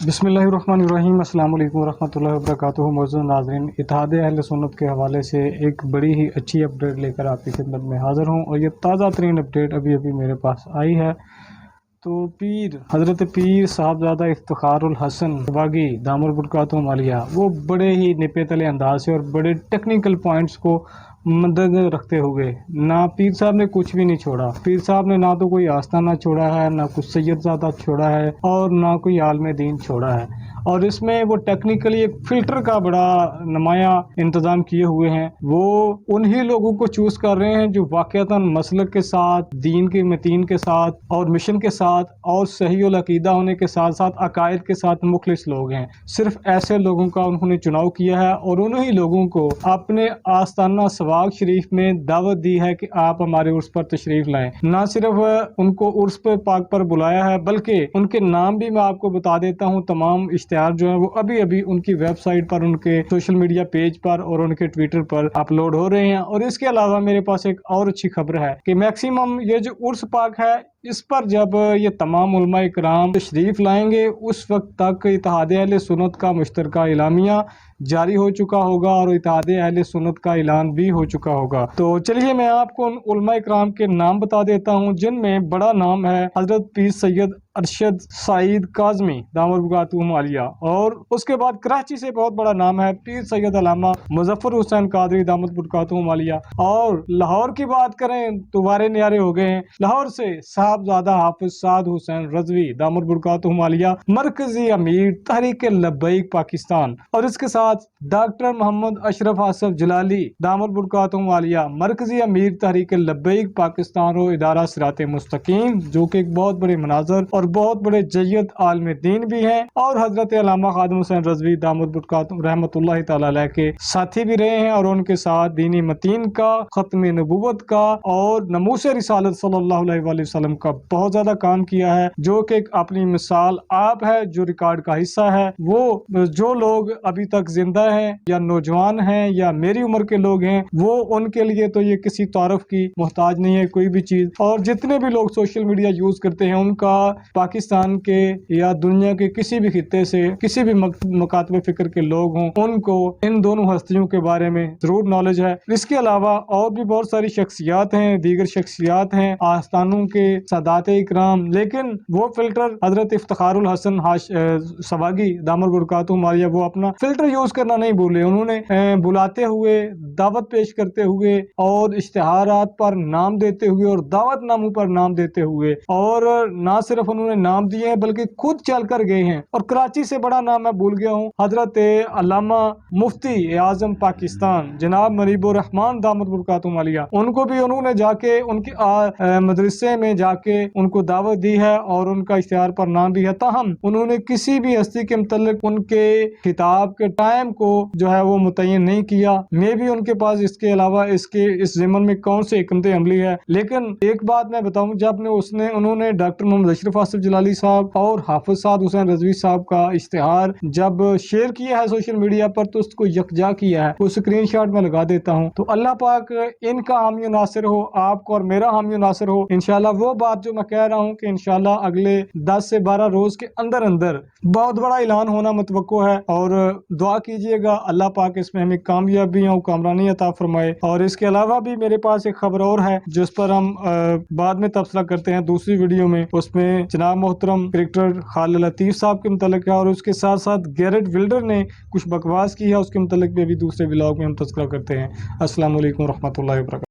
بسم اللہ الرحمن الرحیم۔ السلام علیکم ورحمۃ اللہ وبرکاتہ۔ معزز ناظرین، اتحاد اہل سنت کے حوالے سے ایک بڑی ہی اچھی اپڈیٹ لے کر آپ کی خدمت میں حاضر ہوں، اور یہ تازہ ترین اپڈیٹ ابھی میرے پاس آئی ہے۔ تو حضرت پیر صاحبزادہ افتخار الحسن سباگی دامت برکاتہم عالیہ، وہ بڑے ہی نپے تلے انداز سے اور بڑے ٹیکنیکل پوائنٹس کو مدنظر رکھتے ہوئے، نہ پیر صاحب نے کچھ بھی نہیں چھوڑا۔ پیر صاحب نے نہ تو کوئی آستانہ چھوڑا ہے، نہ کچھ سید زادہ چھوڑا ہے، اور نہ کوئی عالم دین چھوڑا ہے۔ اور اس میں وہ ٹیکنیکلی ایک فلٹر کا بڑا نمایاں انتظام کیے ہوئے ہیں۔ وہ انہی لوگوں کو چوز کر رہے ہیں جو واقعتاً مسلک کے ساتھ، دین کے متین کے ساتھ اور مشن کے ساتھ اور صحیح العقیدہ ہونے کے ساتھ ساتھ عقائد کے ساتھ مخلص لوگ ہیں۔ صرف ایسے لوگوں کا انہوں نے چناؤ کیا ہے، اور انہی لوگوں کو اپنے آستانہ سواگ شریف میں دعوت دی ہے کہ آپ ہمارے عرس پر تشریف لائیں۔ نہ صرف ان کو عرس پاک پر بلایا ہے، بلکہ ان کے نام بھی میں آپ کو بتا دیتا ہوں۔ تمام اشتہار جو ہیں وہ ابھی ان کی ویب سائٹ پر، ان کے سوشل میڈیا پیج پر اور ان کے ٹویٹر پر اپلوڈ ہو رہے ہیں۔ اور اس کے علاوہ میرے پاس ایک اور اچھی خبر ہے کہ میکسیمم یہ جو عرس پاک ہے، اس پر جب یہ تمام علماء کرام تشریف لائیں گے، اس وقت تک اتحاد اہل سنت کا مشترکہ اعلامیہ جاری ہو چکا ہوگا اور اتحاد اہل سنت کا اعلان بھی ہو چکا ہوگا۔ تو چلیے میں آپ کو ان علماء کرام کے نام بتا دیتا ہوں، جن میں بڑا نام ہے حضرت پیر سید ارشد سعید کاظمی دامت برکاتہم عالیہ، اور اس کے بعد کراچی سے بہت بڑا نام ہے پیر سید علامہ مظفر حسین قادری دامت برکاتہم عالیہ۔ اور لاہور کی بات کریں تو وارے نیارے ہو گئے ہیں۔ لاہور سے صاحبزادہ حافظ سعد حسین رضوی دامت برکاتہم عالیہ، مرکزی امیر تحریک لبیک پاکستان، اور اس کے ساتھ ڈاکٹر محمد اشرف آصف جلالی دامت برکاتہم عالیہ، مرکزی امیر تحریک لبیک پاکستان و ادارہ صراط مستقیم، جو کہ ایک بہت بڑے مناظر اور بہت بڑے جید عالم دین بھی ہیں، اور حضرت علامہ خادم حسین رضوی دامت برکاتہم رحمۃ اللہ تعالی علیہ کے ساتھی بھی رہے ہیں، اور ان کے ساتھ دینی متین کا، ختم نبوت کا اور ناموس رسالت صلی اللہ علیہ وآلہ وسلم کا بہت زیادہ کام کیا ہے، جو کہ اپنی مثال آپ ہے، جو ریکارڈ کا حصہ ہے۔ وہ جو لوگ ابھی تک زندہ ہیں یا نوجوان ہیں یا میری عمر کے لوگ ہیں، وہ ان کے لیے تو یہ کسی تعارف کی محتاج نہیں ہے کوئی بھی چیز۔ اور جتنے بھی لوگ سوشل میڈیا یوز کرتے ہیں، ان کا پاکستان کے یا دنیا کے کسی بھی خطے سے کسی بھی مکاتب فکر کے لوگ ہوں، ان کو ان دونوں ہستیوں کے بارے میں ضرور نالج ہے۔ اس کے علاوہ اور بھی بہت ساری شخصیات ہیں، دیگر شخصیات ہیں، آستانوں کے سادات اکرام، لیکن وہ فلٹر حضرت افتخار الحسن سباگی دامت برکاتہم عالیہ وہ اپنا فلٹر یوز کرنا نہیں بھولے۔ انہوں نے بلاتے ہوئے، دعوت پیش کرتے ہوئے، اور اشتہارات پر نام دیتے ہوئے، اور دعوت ناموں پر نام دیتے ہوئے، اور نہ صرف انہوں نے نام دیے ہیں بلکہ خود چل کر گئے ہیں۔ اور کراچی سے بڑا نام میں بھول گیا ہوں، حضرت علامہ مفتی اعظم پاکستان جناب منیب الرحمان دامت برکاتہم عالیہ، ان کو بھی انہوں نے جا کے ان کے مدرسے میں جا کے ان کو دعوت دی ہے، اور ان کا اشتہار پر نام بھی ہے۔ تاہم انہوں نے کسی بھی ہستی کے متعلق ان کے خطاب کے ٹائم کو جو ہے وہ متعین نہیں کیا۔ میں بھی ان کے پاس اس کے علاوہ اس ضمن میں کون سے حکمت عملی ہے۔ لیکن ایک بات میں بتاؤں، جب انہوں نے ڈاکٹر محمد اشرف آصف جلالی صاحب اور حافظ سعد حسین رضوی صاحب کا اشتہار جب شیئر کیا ہے سوشل میڈیا پر، تو اس کو یکجا کیا ہے۔ وہ اسکرین شاٹ میں لگا دیتا ہوں۔ تو اللہ پاک ان کا حامی و ناصر ہو، آپ کو اور میرا حامی و ناصر ہو۔ انشاءاللہ وہ بات جو میں کہہ رہا ہوں کہ انشاءاللہ اگلے 10 سے 12 روز کے اندر بہت بڑا اعلان ہونا متوقع ہے، اور دعا کیجئے گا اللہ پاک اس میں ہمیں کامیابیاں و کامرانی عطا فرمائے۔ اور اس کے علاوہ بھی میرے پاس ایک خبر اور ہے جس پر ہم بعد میں تبصرہ کرتے ہیں دوسری ویڈیو میں۔ اس میں جناب محترم کرکٹر خالد لطیف صاحب کے متعلق ہے، اور اس کے ساتھ ساتھ گیرٹ ولڈر نے کچھ بکواس کی ہے، اس کے متعلق بھی دوسرے ولاگ میں ہم تذکرہ کرتے ہیں۔ السلام علیکم ورحمۃ اللہ وبرکاتہ۔